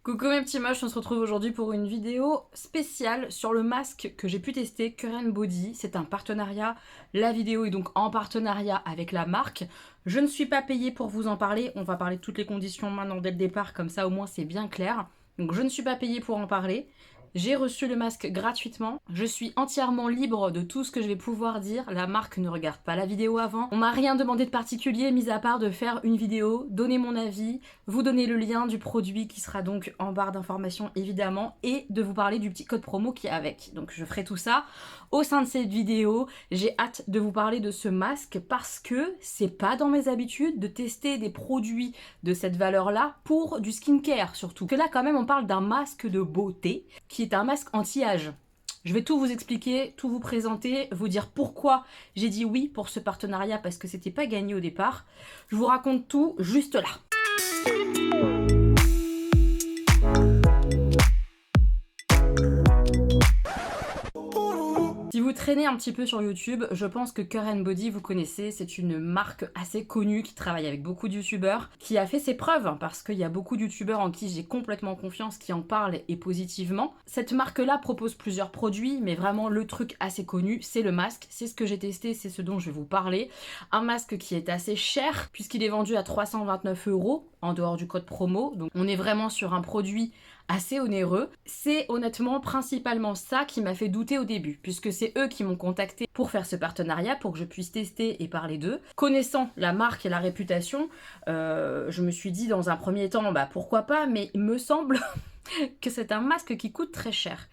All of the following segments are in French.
Coucou mes petits moches, on se retrouve aujourd'hui pour une vidéo spéciale sur le masque que j'ai pu tester, Current Body. C'est un partenariat, la vidéo est donc en partenariat avec la marque. Je ne suis pas payée pour vous en parler, on va parler de toutes les conditions maintenant dès le départ, comme ça au moins c'est bien clair. Donc je ne suis pas payée pour en parler. J'ai reçu le masque gratuitement. Je suis entièrement libre de tout ce que je vais pouvoir dire. La marque ne regarde pas la vidéo avant. On m'a rien demandé de particulier, mis à part de faire une vidéo, donner mon avis, vous donner le lien du produit qui sera donc en barre d'informations évidemment, et de vous parler du petit code promo qui est avec. Donc je ferai tout ça au sein de cette vidéo. J'ai hâte de vous parler de ce masque parce que c'est pas dans mes habitudes de tester des produits de cette valeur-là pour du skincare surtout. Que là quand même on parle d'un masque de beauté qui est un masque anti-âge. Je vais tout vous expliquer, tout vous présenter, vous dire pourquoi j'ai dit oui pour ce partenariat parce que c'était pas gagné au départ. Je vous raconte tout juste là. Si vous traînez un petit peu sur YouTube, je pense que Current Body, vous connaissez, c'est une marque assez connue qui travaille avec beaucoup de youtubeurs, qui a fait ses preuves, parce qu'il y a beaucoup de youtubeurs en qui j'ai complètement confiance, qui en parlent et positivement. Cette marque-là propose plusieurs produits, mais vraiment le truc assez connu, c'est le masque. C'est ce que j'ai testé, c'est ce dont je vais vous parler. Un masque qui est assez cher, puisqu'il est vendu à 329 € en dehors du code promo. Donc on est vraiment sur un produit assez onéreux. C'est honnêtement principalement ça qui m'a fait douter au début, puisque c'est eux qui m'ont contacté pour faire ce partenariat, pour que je puisse tester et parler d'eux. Connaissant la marque et la réputation, je me suis dit dans un premier temps, bah pourquoi pas, mais il me semble que c'est un masque qui coûte très cher.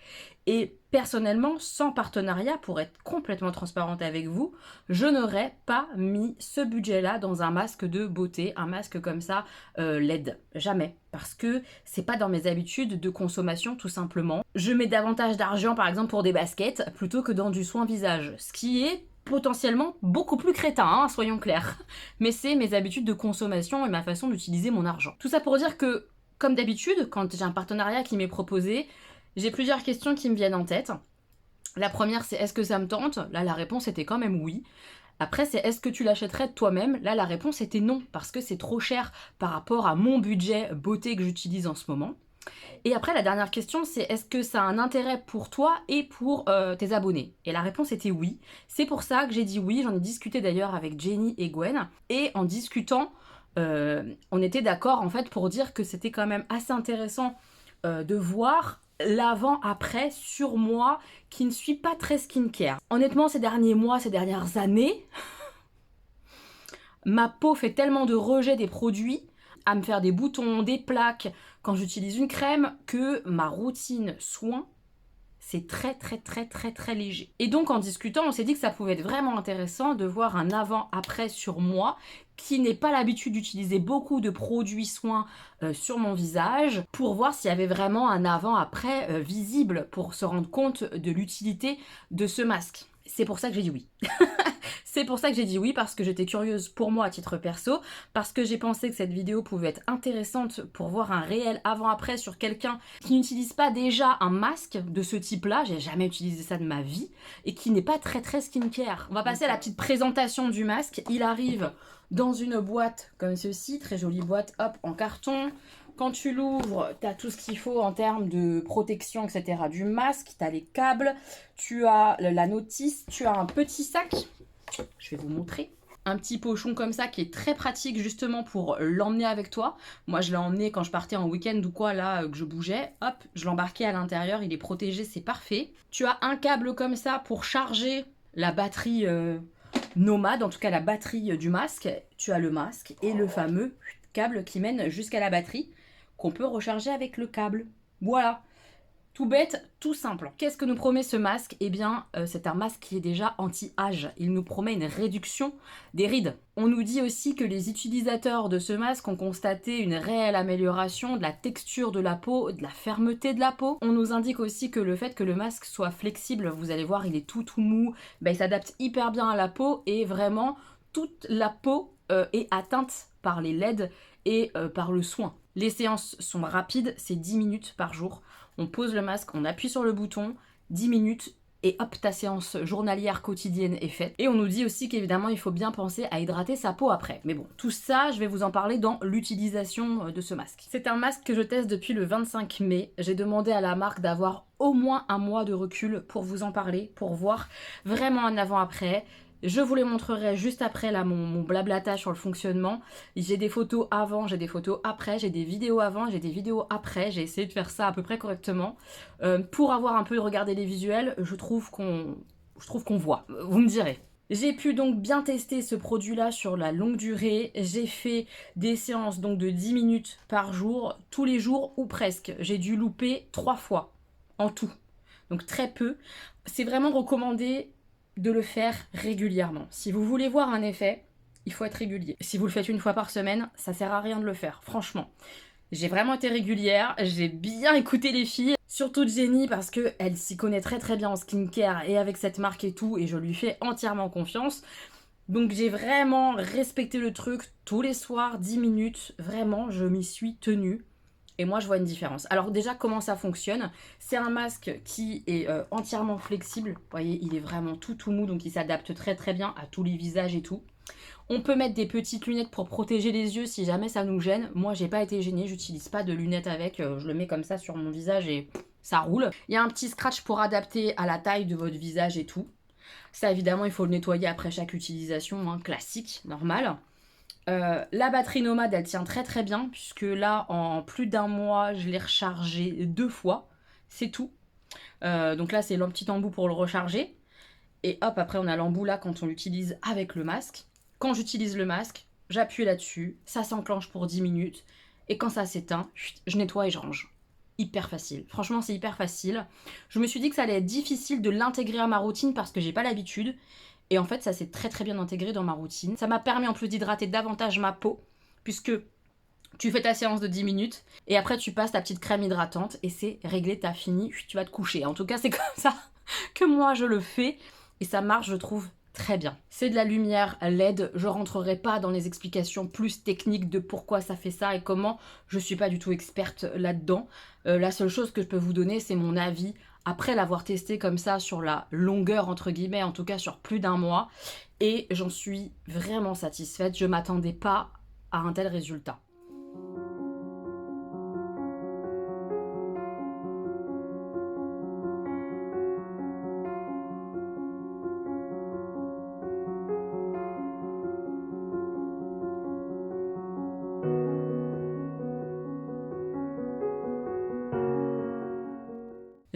Et personnellement, sans partenariat, pour être complètement transparente avec vous, je n'aurais pas mis ce budget-là dans un masque de beauté, un masque comme ça, LED. Jamais. Parce que c'est pas dans mes habitudes de consommation, tout simplement. Je mets davantage d'argent, par exemple, pour des baskets, plutôt que dans du soin visage. Ce qui est potentiellement beaucoup plus crétin, hein, soyons clairs. Mais c'est mes habitudes de consommation et ma façon d'utiliser mon argent. Tout ça pour dire que, comme d'habitude, quand j'ai un partenariat qui m'est proposé, j'ai plusieurs questions qui me viennent en tête. La première, c'est est-ce que ça me tente? Là, la réponse était quand même oui. Après, c'est est-ce que tu l'achèterais de toi-même? Là, la réponse était non, parce que c'est trop cher par rapport à mon budget beauté que j'utilise en ce moment. Et après, la dernière question, c'est est-ce que ça a un intérêt pour toi et pour tes abonnés? Et la réponse était oui. C'est pour ça que j'ai dit oui. J'en ai discuté d'ailleurs avec Jenny et Gwen. Et en discutant, on était d'accord en fait pour dire que c'était quand même assez intéressant de voir l'avant-après sur moi qui ne suis pas très skincare. Honnêtement, ces derniers mois, ces dernières années, ma peau fait tellement de rejet des produits, à me faire des boutons, des plaques quand j'utilise une crème, que ma routine soin, c'est très léger. Et donc en discutant, on s'est dit que ça pouvait être vraiment intéressant de voir un avant-après sur moi qui n'ai pas l'habitude d'utiliser beaucoup de produits soins sur mon visage pour voir s'il y avait vraiment un avant-après visible pour se rendre compte de l'utilité de ce masque. C'est pour ça que j'ai dit oui. C'est pour ça que j'ai dit oui, parce que j'étais curieuse pour moi à titre perso, parce que j'ai pensé que cette vidéo pouvait être intéressante pour voir un réel avant-après sur quelqu'un qui n'utilise pas déjà un masque de ce type-là, j'ai jamais utilisé ça de ma vie, et qui n'est pas très skincare. On va passer à la petite présentation du masque. Il arrive dans une boîte comme ceci, très jolie boîte, hop, en carton. Quand tu l'ouvres, tu as tout ce qu'il faut en termes de protection, etc. du masque, tu as les câbles, tu as la notice, tu as un petit sac. Je vais vous montrer. Un petit pochon comme ça qui est très pratique justement pour l'emmener avec toi. Moi je l'ai emmené quand je partais en week-end ou quoi là que je bougeais. Hop, je l'embarquais à l'intérieur, il est protégé, c'est parfait. Tu as un câble comme ça pour charger la batterie nomade, en tout cas la batterie du masque. Tu as le masque et le fameux câble qui mène jusqu'à la batterie qu'on peut recharger avec le câble. Voilà. Tout bête, tout simple. Qu'est-ce que nous promet ce masque? Eh bien, c'est un masque qui est déjà anti-âge. Il nous promet une réduction des rides. On nous dit aussi que les utilisateurs de ce masque ont constaté une réelle amélioration de la texture de la peau, de la fermeté de la peau. On nous indique aussi que le fait que le masque soit flexible, vous allez voir, il est tout mou, il s'adapte hyper bien à la peau et vraiment, toute la peau est atteinte par les LED et par le soin. Les séances sont rapides, c'est 10 minutes par jour. On pose le masque, on appuie sur le bouton, 10 minutes, et hop, ta séance journalière quotidienne est faite. Et on nous dit aussi qu'évidemment, il faut bien penser à hydrater sa peau après. Mais bon, tout ça, je vais vous en parler dans l'utilisation de ce masque. C'est un masque que je teste depuis le 25 mai. J'ai demandé à la marque d'avoir au moins un mois de recul pour vous en parler, pour voir vraiment un avant-après. Je vous les montrerai juste après là mon blablatage sur le fonctionnement. J'ai des photos avant, j'ai des photos après, j'ai des vidéos avant, j'ai des vidéos après. J'ai essayé de faire ça à peu près correctement. Pour avoir un peu regardé les visuels, je trouve qu'on voit. Vous me direz. J'ai pu donc bien tester ce produit-là sur la longue durée. J'ai fait des séances donc de 10 minutes par jour, tous les jours ou presque. J'ai dû louper 3 fois en tout. Donc très peu. C'est vraiment recommandé de le faire régulièrement. Si vous voulez voir un effet, il faut être régulier. Si vous le faites une fois par semaine, ça sert à rien de le faire, franchement. J'ai vraiment été régulière, j'ai bien écouté les filles, surtout Jenny parce qu'elle s'y connaît très très bien en skincare et avec cette marque et tout, et je lui fais entièrement confiance. Donc j'ai vraiment respecté le truc tous les soirs, 10 minutes, vraiment, je m'y suis tenue. Et moi, je vois une différence. Alors déjà, comment ça fonctionne? C'est un masque qui est entièrement flexible. Vous voyez, il est vraiment tout mou, donc il s'adapte très très bien à tous les visages et tout. On peut mettre des petites lunettes pour protéger les yeux si jamais ça nous gêne. Moi, j'ai pas été gênée, j'utilise pas de lunettes avec. Je le mets comme ça sur mon visage et ça roule. Il y a un petit scratch pour adapter à la taille de votre visage et tout. Ça, évidemment, il faut le nettoyer après chaque utilisation, hein, classique, normal. La batterie Nomade, elle tient très très bien, puisque là, en plus d'un mois, je l'ai rechargée 2 fois. C'est tout. Donc là, c'est le petit embout pour le recharger. Et hop, après, on a l'embout là quand on l'utilise avec le masque. Quand j'utilise le masque, j'appuie là-dessus, ça s'enclenche pour 10 minutes. Et quand ça s'éteint, je nettoie et je range. Hyper facile. Franchement, c'est hyper facile. Je me suis dit que ça allait être difficile de l'intégrer à ma routine parce que j'ai pas l'habitude. Et en fait, ça s'est très très bien intégré dans ma routine. Ça m'a permis en plus d'hydrater davantage ma peau, puisque tu fais ta séance de 10 minutes, et après tu passes ta petite crème hydratante, et c'est réglé, t'as fini, tu vas te coucher. En tout cas, c'est comme ça que moi je le fais, et ça marche, je trouve, très bien. C'est de la lumière LED, je rentrerai pas dans les explications plus techniques de pourquoi ça fait ça et comment, je suis pas du tout experte là-dedans. La seule chose que je peux vous donner, c'est mon avis après l'avoir testé comme ça sur la longueur entre guillemets, en tout cas sur plus d'un mois, et j'en suis vraiment satisfaite. Je m'attendais pas à un tel résultat.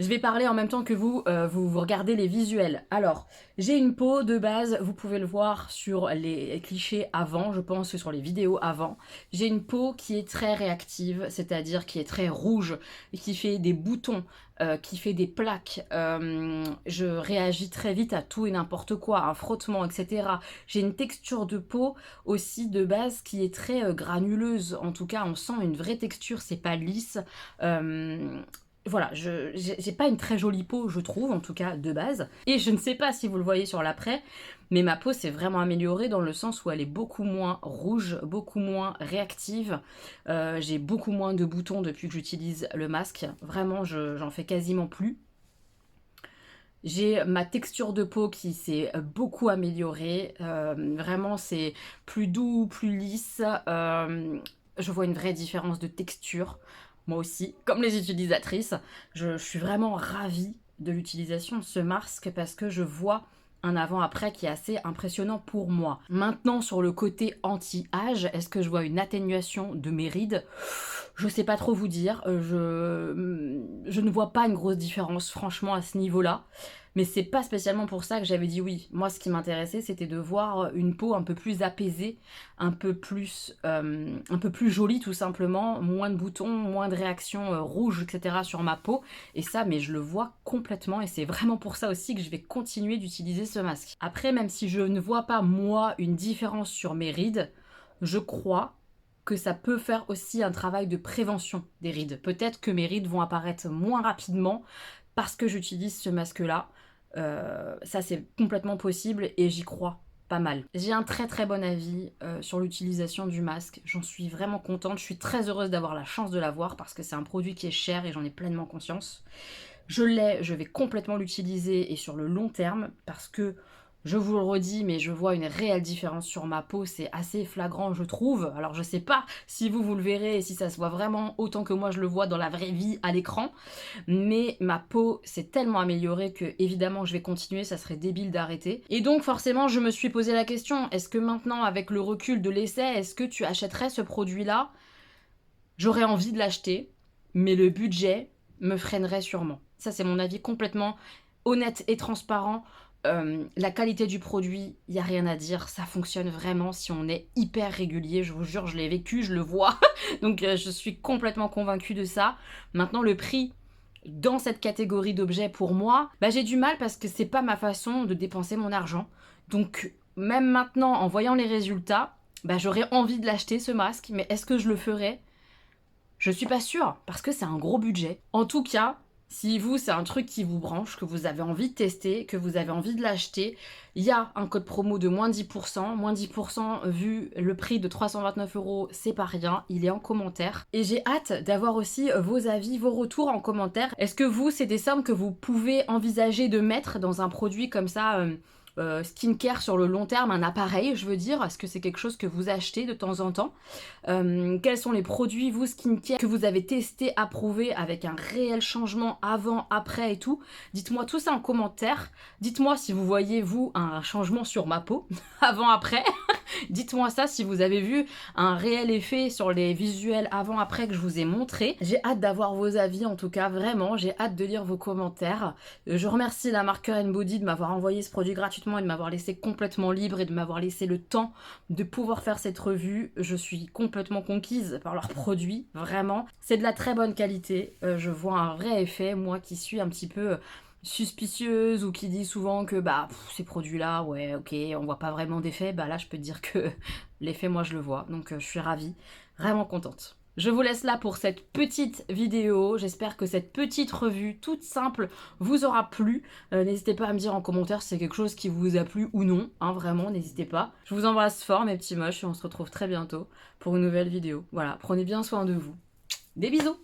Je vais parler en même temps que vous, vous regardez les visuels. Alors, j'ai une peau de base, vous pouvez le voir sur les clichés avant, je pense que sur les vidéos avant. J'ai une peau qui est très réactive, c'est-à-dire qui est très rouge, qui fait des boutons, qui fait des plaques. Je réagis très vite à tout et n'importe quoi, un frottement, etc. J'ai une texture de peau aussi de base qui est très granuleuse. En tout cas, on sent une vraie texture, c'est pas lisse. Voilà, j'ai pas une très jolie peau, je trouve, en tout cas de base. Et je ne sais pas si vous le voyez sur l'après, mais ma peau s'est vraiment améliorée dans le sens où elle est beaucoup moins rouge, beaucoup moins réactive. J'ai beaucoup moins de boutons depuis que j'utilise le masque. Vraiment, j'en fais quasiment plus. J'ai ma texture de peau qui s'est beaucoup améliorée. Vraiment, c'est plus doux, plus lisse. Je vois une vraie différence de texture. Moi aussi, comme les utilisatrices, je suis vraiment ravie de l'utilisation de ce masque parce que je vois un avant-après qui est assez impressionnant pour moi. Maintenant, sur le côté anti-âge, est-ce que je vois une atténuation de mes rides? Je sais pas trop vous dire. Je ne vois pas une grosse différence, franchement, à ce niveau-là. Mais c'est pas spécialement pour ça que j'avais dit oui. Moi, ce qui m'intéressait, c'était de voir une peau un peu plus apaisée, un peu plus jolie tout simplement, moins de boutons, moins de réactions rouges, etc. sur ma peau. Et ça, mais je le vois complètement et c'est vraiment pour ça aussi que je vais continuer d'utiliser ce masque. Après, même si je ne vois pas, moi, une différence sur mes rides, je crois que ça peut faire aussi un travail de prévention des rides. Peut-être que mes rides vont apparaître moins rapidement parce que j'utilise ce masque-là. Ça c'est complètement possible et j'y crois pas mal. J'ai un très très bon avis sur l'utilisation du masque, j'en suis vraiment contente, je suis très heureuse d'avoir la chance de l'avoir parce que c'est un produit qui est cher et j'en ai pleinement conscience. Je l'ai, je vais complètement l'utiliser et sur le long terme parce que je vous le redis, mais je vois une réelle différence sur ma peau, c'est assez flagrant je trouve. Alors je sais pas si vous le verrez et si ça se voit vraiment autant que moi je le vois dans la vraie vie à l'écran, mais ma peau s'est tellement améliorée que évidemment je vais continuer, ça serait débile d'arrêter. Et donc forcément je me suis posé la question, est-ce que maintenant avec le recul de l'essai, est-ce que tu achèterais ce produit-là? J'aurais envie de l'acheter, mais le budget me freinerait sûrement. Ça c'est mon avis complètement honnête et transparent. La qualité du produit, il n'y a rien à dire, ça fonctionne vraiment si on est hyper régulier, je vous jure, je l'ai vécu, je le vois, donc je suis complètement convaincue de ça. Maintenant, le prix dans cette catégorie d'objets, pour moi, bah, j'ai du mal parce que c'est pas ma façon de dépenser mon argent. Donc, même maintenant, en voyant les résultats, bah, j'aurais envie de l'acheter ce masque, mais est-ce que je le ferais? Je suis pas sûre, parce que c'est un gros budget. En tout cas, si vous, c'est un truc qui vous branche, que vous avez envie de tester, que vous avez envie de l'acheter, il y a un code promo de moins 10%. Moins 10% vu le prix de 329 €, c'est pas rien, il est en commentaire. Et j'ai hâte d'avoir aussi vos avis, vos retours en commentaire. Est-ce que vous, c'est des sommes que vous pouvez envisager de mettre dans un produit comme ça skincare sur le long terme, un appareil, je veux dire, est-ce que c'est quelque chose que vous achetez de temps en temps? Quels sont les produits, vous, skincare, que vous avez testé, approuvé, avec un réel changement avant, après et tout? Dites-moi tout ça en commentaire. Dites-moi si vous voyez, vous, un changement sur ma peau, avant, après. Dites-moi ça si vous avez vu un réel effet sur les visuels avant-après que je vous ai montré. J'ai hâte d'avoir vos avis, en tout cas, vraiment, j'ai hâte de lire vos commentaires. Je remercie la marque Care & Body de m'avoir envoyé ce produit gratuitement et de m'avoir laissé complètement libre et de m'avoir laissé le temps de pouvoir faire cette revue. Je suis complètement conquise par leurs produits, vraiment. C'est de la très bonne qualité, je vois un vrai effet, moi qui suis un petit peu suspicieuse ou qui dit souvent que bah ces produits là ouais ok on voit pas vraiment d'effet, bah là je peux te dire que l'effet moi je le vois, donc je suis ravie, vraiment contente. Je vous laisse là pour cette petite vidéo, j'espère que cette petite revue toute simple vous aura plu. N'hésitez pas à me dire en commentaire si c'est quelque chose qui vous a plu ou non, hein, vraiment n'hésitez pas. Je vous embrasse fort mes petits moches et on se retrouve très bientôt pour une nouvelle vidéo. Voilà, prenez bien soin de vous. Des bisous.